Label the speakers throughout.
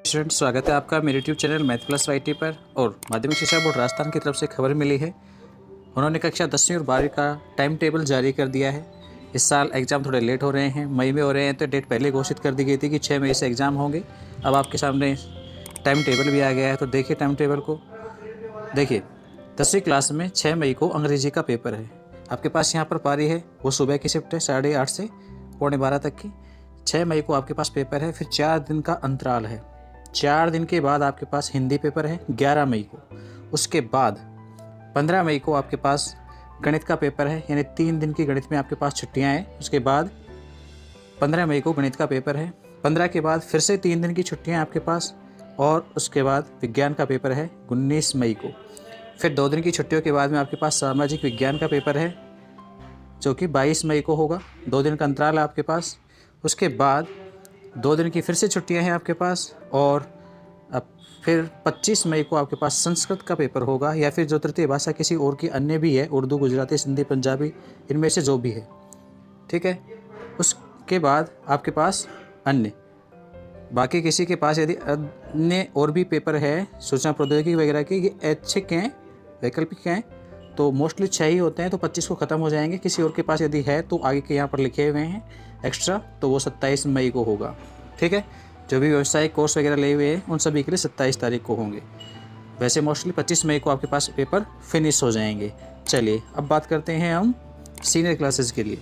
Speaker 1: Student, स्वागत है आपका मेरे YouTube channel math plus YT पर। और माध्यमिक शिक्षा बोर्ड राजस्थान की तरफ से खबर मिली है। उन्होंने कक्षा 10वीं और 12वीं का टाइम टेबल जारी कर दिया है। इस साल एग्ज़ाम थोड़े लेट हो रहे हैं, मई में हो रहे हैं, तो डेट पहले घोषित कर दी गई थी कि 6 मई से एग्ज़ाम होंगे। अब आपके सामने टाइम टेबल भी आ गया है, तो देखिए टाइम टेबल को। देखिए 10वीं क्लास में 6 मई को अंग्रेजी का पेपर है। आपके पास यहाँ पर पारी है, वो सुबह की शिफ्ट है 8:30 से 11:15 तक की। 6 मई को आपके पास पेपर है, फिर 4 दिन का अंतराल है। 4 दिन के बाद आपके पास हिंदी पेपर है 11 मई को। उसके बाद 15 मई को आपके पास गणित का पेपर है, यानी 3 दिन की गणित में आपके पास छुट्टियां हैं। उसके बाद 15 मई को गणित का पेपर है। 15 के बाद फिर से 3 दिन की छुट्टियां आपके पास, और उसके बाद विज्ञान का पेपर है 19 मई को। फिर 2 दिन की छुट्टियों के बाद में आपके पास सामाजिक विज्ञान का पेपर है, जो कि 22 मई को होगा। 2 दिन का अंतराल है आपके पास। उसके बाद 2 दिन की फिर से छुट्टियां हैं आपके पास, और अब फिर 25 मई को आपके पास संस्कृत का पेपर होगा, या फिर जो तृतीय भाषा किसी और की अन्य भी है, उर्दू, गुजराती, सिंधी, पंजाबी, इनमें से जो भी है, ठीक है। उसके बाद आपके पास अन्य, बाकी किसी के पास यदि अन्य और भी पेपर है सूचना प्रौद्योगिकी वगैरह के, ये ऐच्छिक हैं, वैकल्पिक हैं, तो मोस्टली 6 ही होते हैं, तो 25 को ख़त्म हो जाएंगे। किसी और के पास यदि है तो आगे के यहाँ पर लिखे हुए हैं एक्स्ट्रा, तो वो 27 मई को होगा, ठीक है। जो भी व्यावसायिक कोर्स वगैरह लिए हुए हैं उन सभी के लिए 27 तारीख को होंगे। वैसे मोस्टली 25 मई को आपके पास पेपर फिनिश हो जाएंगे। चलिए अब बात करते हैं हम सीनियर क्लासेस के लिए।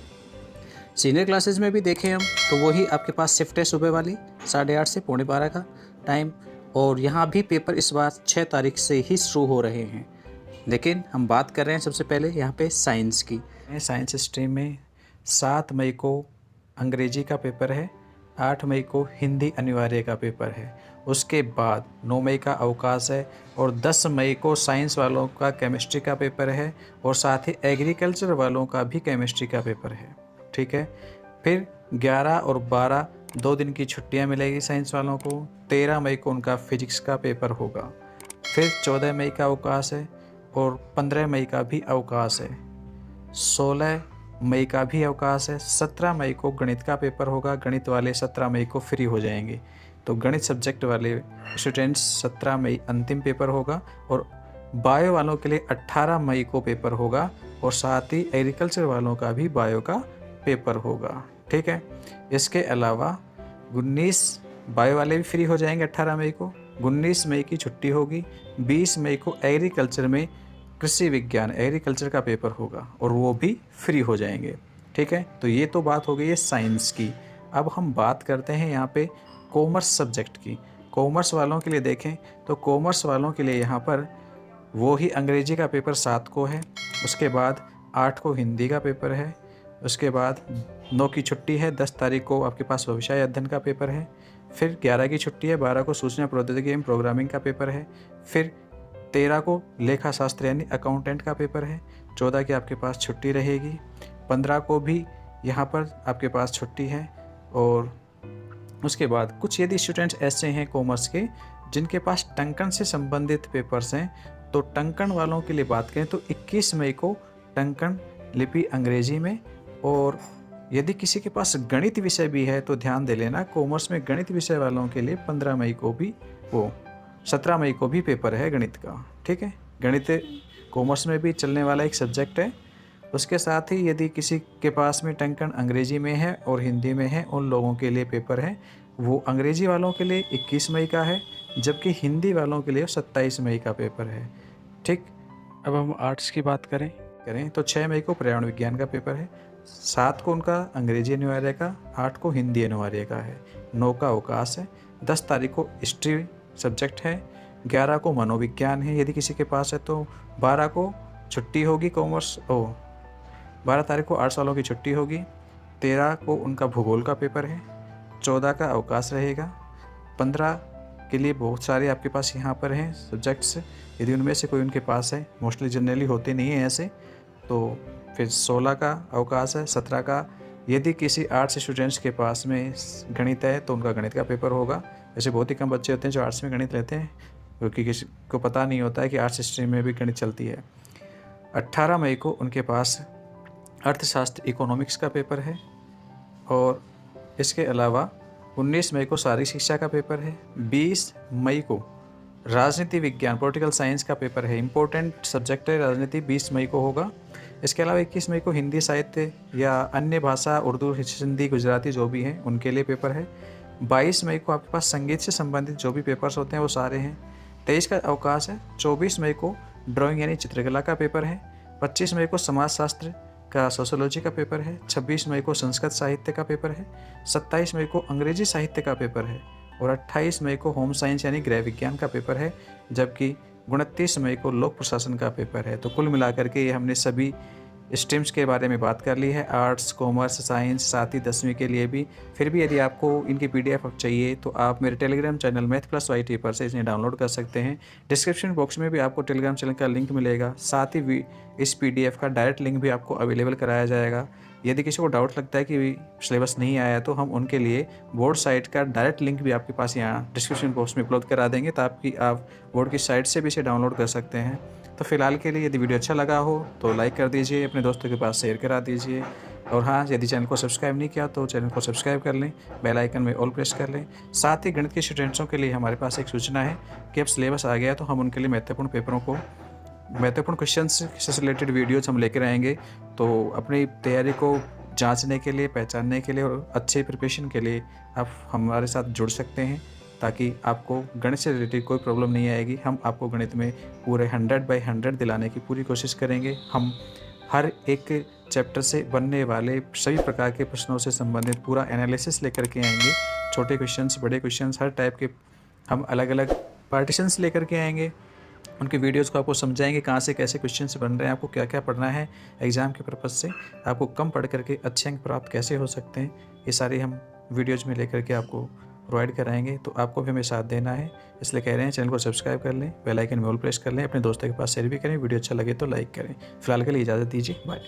Speaker 1: सीनियर क्लासेस में भी देखें हम तो वही आपके पास शिफ्ट है सुबह वाली 8:30 से 11:15 का टाइम, और यहाँ भी पेपर इस बार 6 तारीख से ही शुरू हो रहे हैं। लेकिन हम बात कर रहे हैं सबसे पहले यहाँ पे साइंस की। साइंस स्ट्रीम में 7 मई को अंग्रेजी का पेपर है, 8 मई को हिंदी अनिवार्य का पेपर है। उसके बाद 9 मई का अवकाश है, और 10 मई को साइंस वालों का केमिस्ट्री का पेपर है, और साथ ही एग्रीकल्चर वालों का भी केमिस्ट्री का पेपर है, ठीक है। फिर 11 और 12 2 दिन की छुट्टियां मिलेगी साइंस वालों को। 13 मई को उनका फिजिक्स का पेपर होगा। फिर 14 मई का अवकाश है, और 15 मई का भी अवकाश है। 16 मई का भी अवकाश है। 17 मई को गणित का पेपर होगा। गणित वाले 17 मई को फ्री हो जाएंगे, तो गणित सब्जेक्ट वाले स्टूडेंट्स 17 मई अंतिम पेपर होगा। और बायो वालों के लिए 18 मई को पेपर होगा, और साथ ही एग्रीकल्चर वालों का भी बायो का पेपर होगा, ठीक है। इसके अलावा 19 बायो वाले भी फ्री हो जाएंगे 18 मई को। 19 मई की छुट्टी होगी। 20 मई को एग्रीकल्चर में कृषि विज्ञान एग्रीकल्चर का पेपर होगा, और वो भी फ्री हो जाएंगे, ठीक है। तो ये तो बात हो गई है साइंस की। अब हम बात करते हैं यहाँ पे कॉमर्स सब्जेक्ट की। कॉमर्स वालों के लिए देखें तो कॉमर्स वालों के लिए यहाँ पर वो ही अंग्रेजी का पेपर 7 को है। उसके बाद 8 को हिंदी का पेपर है। उसके बाद 9 की छुट्टी है। 10 तारीख को आपके पास व्यवसाय अध्ययन का पेपर है। फिर 11 की छुट्टी है। 12 को सूचना प्रौद्योगिकी एवं प्रोग्रामिंग का पेपर है। फिर 13 को लेखा शास्त्र यानी अकाउंटेंट का पेपर है। 14 की आपके पास छुट्टी रहेगी। 15 को भी यहाँ पर आपके पास छुट्टी है। और उसके बाद कुछ यदि स्टूडेंट्स ऐसे हैं कॉमर्स के जिनके पास टंकन से संबंधित पेपर्स हैं, तो टंकन वालों के लिए बात करें तो 21 मई को टंकन लिपि अंग्रेजी में। और यदि किसी के पास गणित विषय भी है तो ध्यान दे लेना, कॉमर्स में गणित विषय वालों के लिए 15 मई को भी 17 मई को भी पेपर है गणित का, ठीक है। गणित कॉमर्स में भी चलने वाला एक सब्जेक्ट है। उसके साथ ही यदि किसी के पास में टंकन अंग्रेजी में है और हिंदी में है, उन लोगों के लिए पेपर है वो अंग्रेजी वालों के लिए 21 मई का है, जबकि हिंदी वालों के लिए 27 मई का पेपर है, ठीक। अब हम आर्ट्स की बात करें तो 6 मई को पर्यावरण विज्ञान का पेपर है। 7 को उनका अंग्रेजी अनिवार्य का, 8 को हिंदी अनिवार्य का है। 9 का अवकाश है। 10 तारीख को हिस्ट्री सब्जेक्ट है। 11 को मनोविज्ञान है यदि किसी के पास है तो। 12 को छुट्टी होगी कॉमर्स 12 तारीख को आर्ट्स वालों की छुट्टी होगी। 13 को उनका भूगोल का पेपर है। 14 का अवकाश रहेगा। 15 के लिए बहुत सारे आपके पास यहाँ पर हैं सब्जेक्ट्स, यदि उनमें से कोई उनके पास है, मोस्टली जनरली होते नहीं हैं ऐसे, तो फिर 16 का अवकाश है। 17 का यदि किसी आर्ट्स स्टूडेंट्स के पास में गणित है तो उनका गणित का पेपर होगा। ऐसे बहुत ही कम बच्चे होते हैं जो आर्ट्स में गणित लेते हैं, क्योंकि किसी को पता नहीं होता है कि आर्ट्स स्ट्रीम में भी गणित चलती है। 18 मई को उनके पास अर्थशास्त्र इकोनॉमिक्स का पेपर है। और इसके अलावा 19 मई को शारीरिक शिक्षा का पेपर है। 20 मई को राजनीति विज्ञान पॉलिटिकल साइंस का पेपर है। इंपॉर्टेंट सब्जेक्ट है राजनीति, 20 मई को होगा। इसके अलावा 21 मई को हिंदी साहित्य या अन्य भाषा, उर्दू, हिंदी, गुजराती जो भी हैं उनके लिए पेपर है। 22 मई को आपके पास संगीत से संबंधित जो भी पेपर्स होते हैं वो सारे हैं। 23 का अवकाश है। 24 मई को ड्राइंग यानी चित्रकला का पेपर है। 25 मई को समाजशास्त्र का सोशोलॉजी का पेपर है। 26 मई को संस्कृत साहित्य का पेपर है। 27 मई को अंग्रेजी साहित्य का पेपर है और 28 मई को होम साइंस यानी गृह विज्ञान का पेपर है, जबकि 29 मई को लोक प्रशासन का पेपर है। तो कुल मिलाकर के ये हमने सभी स्ट्रीम्स के बारे में बात कर ली है, आर्ट्स, कॉमर्स, साइंस, साथ ही 10वीं के लिए भी। फिर भी यदि आपको इनकी PDF चाहिए तो आप मेरे टेलीग्राम चैनल मैथ+YT पर से इन्हें डाउनलोड कर सकते हैं। डिस्क्रिप्शन बॉक्स में भी आपको टेलीग्राम चैनल का लिंक मिलेगा, साथ ही इस PDF का डायरेक्ट लिंक भी आपको अवेलेबल कराया जाएगा। यदि किसी को डाउट लगता है कि सिलेबस नहीं आया तो हम उनके लिए बोर्ड साइट का डायरेक्ट लिंक भी आपके पास यहाँ डिस्क्रिप्शन बॉक्स में उपलब्ध करा देंगे, ताकि आप बोर्ड की साइट से भी इसे डाउनलोड कर सकते हैं। तो फिलहाल के लिए यदि वीडियो अच्छा लगा हो तो लाइक कर दीजिए, अपने दोस्तों के पास शेयर करा दीजिए, और हाँ, यदि चैनल को सब्सक्राइब नहीं किया तो चैनल को सब्सक्राइब कर लें, बेल आइकन में ऑल प्रेस कर लें। साथ ही गणित के स्टूडेंट्सों के लिए हमारे पास एक सूचना है कि अब सिलेबस आ गया तो हम उनके लिए महत्वपूर्ण क्वेश्चन से रिलेटेड वीडियोज़ हम लेकर आएंगे। तो अपनी तैयारी को जांचने के लिए, पहचानने के लिए और अच्छे प्रिपरेशन के लिए आप हमारे साथ जुड़ सकते हैं, ताकि आपको गणित से रिलेटेड कोई प्रॉब्लम नहीं आएगी। हम आपको गणित में पूरे 100/100 दिलाने की पूरी कोशिश करेंगे। हम हर एक चैप्टर से बनने वाले सभी प्रकार के प्रश्नों से संबंधित पूरा एनालिसिस लेकर के आएंगे। छोटे क्वेश्चंस, बड़े क्वेश्चंस, हर टाइप के हम अलग अलग पार्टीशंस लेकर के आएंगे। उनके वीडियोज़ को आपको समझाएंगे कहाँ से कैसे क्वेश्चंस बन रहे हैं, आपको क्या क्या पढ़ना है एग्ज़ाम के पर्पज़ से, आपको कम पढ़ करके अच्छे अंक प्राप्त कैसे हो सकते हैं, ये सारी हम वीडियोज़ में लेकर के आपको प्रोवाइड कराएंगे। तो आपको भी हमें साथ देना है, इसलिए कह रहे हैं चैनल को सब्सक्राइब कर लें, बेल आइकन में ऑल प्रेस कर लें, अपने दोस्तों के पास शेयर भी करें, वीडियो अच्छा लगे तो लाइक करें। फिलहाल के लिए इजाज़त दीजिए, बाय।